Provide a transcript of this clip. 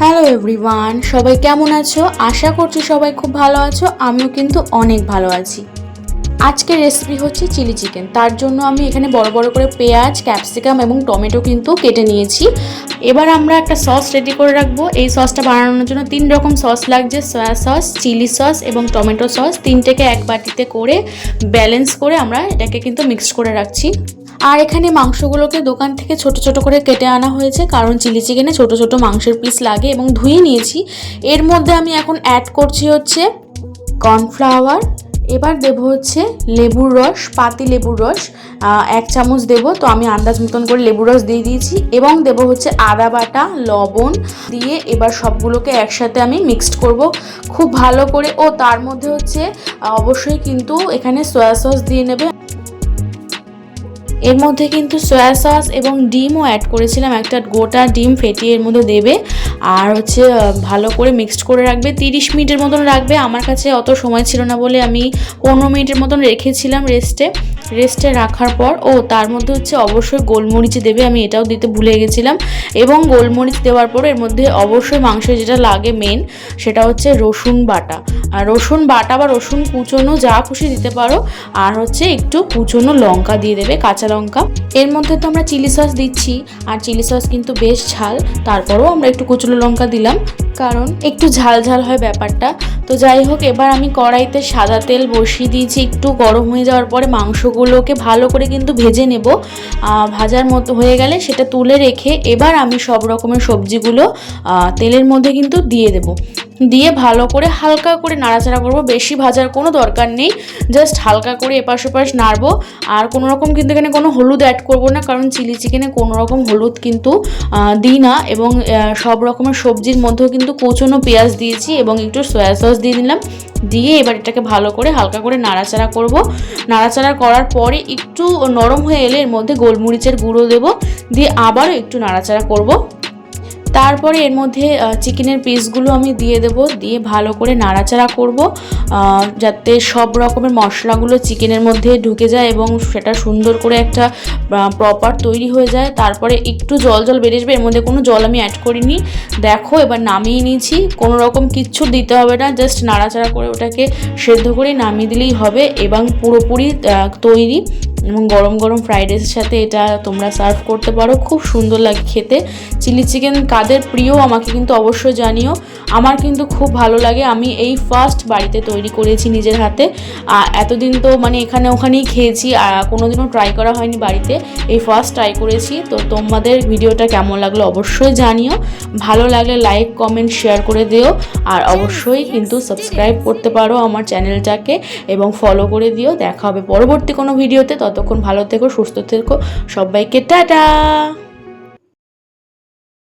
Hello everyone, সবাই কেমন আছো? আশা করছি সবাই খুব ভালো আছো। আমিও কিন্তু অনেক ভালো আছি। আজকের রেসিপি হচ্ছে চিলি চিকেন। তার জন্য আমি এখানে বড় বড় করে পেঁয়াজ, ক্যাপসিকাম এবং টমেটো কিন্তু কেটে নিয়েছি। এবার আমরা একটা সস রেডি করে রাখবো। এই সসটা বানানোর জন্য 3 রকম সস লাগছে: সয়া সস, চিলি সস এবং টমেটো সস। তিনটেকে এক বাটিতে করে ব্যালেন্স করে আমরা এটাকে কিন্তু মিক্সড করে রাখছি। আর এখানে মাংসগুলোকে দোকান থেকে ছোট ছোট করে কেটে আনা হয়েছে, কারণ চিলি চিকেনে ছোট ছোট মাংসের পিস লাগে, এবং ধুয়ে নিয়েছি। এর মধ্যে আমি এখন অ্যাড করছি হচ্ছে কর্নফ্লাওয়ার। এবার দেবো হচ্ছে লেবুর রস, পাতি লেবুর রস 1 চামচ দেবো। তো আমি আন্দাজ মতন করে লেবুর রস দিয়ে দিয়েছি। এবং দেবো হচ্ছে আদা বাটা, লবণ দিয়ে এবার সবগুলোকে একসাথে আমি মিক্সড করব খুব ভালো করে। ও তার মধ্যে হচ্ছে অবশ্যই কিন্তু এখানে সয়া সস দিয়ে নেবে। এর মধ্যে কিন্তু সয়া সস এবং ডিমও অ্যাড করেছিলাম, একটা গোটা ডিম ফেটিয়ে এর মধ্যে দেবে। আর হচ্ছে ভালো করে মিক্সড করে রাখবে, 30 মিনিটের মতন রাখবে। আমার কাছে অত সময় ছিল না বলে আমি 15 মিনিটের মতন রেখেছিলাম রেস্টে রাখার পর। ও তার মধ্যে হচ্ছে অবশ্যই গোলমরিচ দেবে, আমি এটাও দিতে ভুলে গেছিলাম। এবং গোলমরিচ দেওয়ার পর এর মধ্যে অবশ্যই মাংসে যেটা লাগে মেন, সেটা হচ্ছে রসুন বাটা। রসুন বাটা বা রসুন কুচোনো যা খুশি দিতে পারো। আর হচ্ছে একটু কুচোনো লঙ্কা দিয়ে দেবে, কাঁচা লঙ্কা। এর মধ্যে তো আমরা চিলি সস দিচ্ছি, আর চিলি সস কিন্তু বেশ ঝাল, তারপরেও আমরা একটু কুচনো লঙ্কা দিলাম, কারণ একটু ঝাল ঝাল হয় ব্যাপারটা। তো যাই হোক, এবার আমি কড়াইতে সাদা তেল বসিয়ে দিয়েছি। একটু গরম হয়ে যাওয়ার পরে মাংসগুলোকে ভালো করে কিন্তু ভেজে নেব। ভাজার মতো হয়ে গেলে সেটা তুলে রেখে এবার আমি সব রকমের সবজিগুলো তেলের মধ্যে কিন্তু দিয়ে দেব। দিয়ে ভালো করে হালকা করে নাড়াচাড়া করব। বেশি ভাজার কোনো দরকার নেই, জাস্ট হালকা করে এপাশ ওপাশ নাড়বো। আর কোনো রকম কিন্তু এখানে কোনো হলুদ অ্যাড করব না, কারণ চিলি চিকেনে কোনো রকম হলুদ কিন্তু দিই না। এবং সব রকমের সবজির মধ্যেও কিন্তু কুচনো পেঁয়াজ দিয়েছি এবং একটু সয়া সস দিয়ে দিলাম। দিয়ে এবার এটাকে ভালো করে হালকা করে নাড়াচাড়া করব। নাড়াচাড়া করার পরে একটু নরম হয়ে এলে এর মধ্যে গোলমরিচের গুঁড়ো দেব, দিয়ে আবারও একটু নাড়াচাড়া করব। তারপরে এর মধ্যে চিকেনের পিসগুলো আমি দিয়ে দেব, দিয়ে ভালো করে নাড়াচাড়া করব, যাতে সব রকমের মশলাগুলো চিকেনের মধ্যে ঢুকে যায় এবং সেটা সুন্দর করে একটা প্রপার তৈরি হয়ে যায়। তারপরে একটু জল জল বেরিয়ে আসবে, এর মধ্যে কোনো জল আমি অ্যাড করিনি। দেখো এবার নামিয়ে নিয়েছি, কোনো রকম কিচ্ছু দিতে হবে না, জাস্ট নাড়াচাড়া করে ওটাকে সেদ্ধ করে নামিয়ে দিলেই হবে। এবং পুরোপুরি তৈরি। এবং গরম গরম ফ্রাইড রাইসের সাথে এটা তোমরা সার্ভ করতে পারো, খুব সুন্দর লাগে খেতে। চিলি চিকেন কাদের প্রিয় আমাকে কিন্তু অবশ্যই জানিও। আমার কিন্তু খুব ভালো লাগে। আমি এই ফার্স্ট বাড়িতে তৈরি করেছি নিজের হাতে। এতদিন তো মানে এখানে ওখানেই খেয়েছি, কোনোদিনও ট্রাই করা হয়নি বাড়িতে, এই ফার্স্ট ট্রাই করেছি। তো তোমাদের ভিডিওটা কেমন লাগলো অবশ্যই জানিও। ভালো লাগলে লাইক, কমেন্ট, শেয়ার করে দিও। আর অবশ্যই কিন্তু সাবস্ক্রাইব করতে পারো আমার চ্যানেলটাকে এবং ফলো করে দিও। দেখা হবে পরবর্তী কোনো ভিডিওতে। ততক্ষণ ভালো থেকো, সুস্থ থেকো, সবাইকে টাটা।